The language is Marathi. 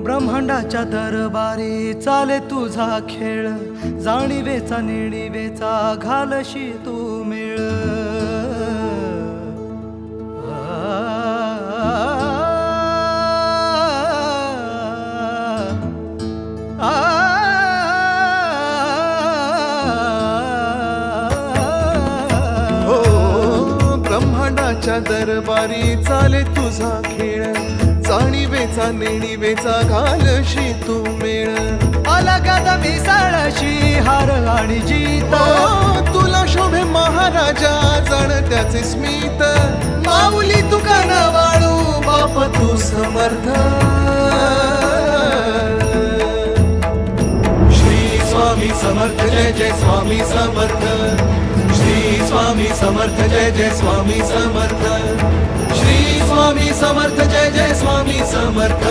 ब्रह्मांडाच्या दरबारी चाले तुझा खेळ, जाणीवेचा नेणीवेचा घालशी तू मेळ. ब्रह्मांडाच्या दरबारी चाले तुझा खेळ, जाणीवेचा नेणीवेचा घालशी तू मेळ. आला गादा मिसाळशी हार आणि जीत, तुला शोभे महाराजा जाण त्याचे स्मित. माऊली तुका न वाळू बाप तू समर्थ. श्री स्वामी समर्थ जय जय स्वामी समर्थ. श्री स्वामी समर्थ जय जय स्वामी समर्थ. श्री स्वामी समर्थ जय जय स्वामी समर्थ.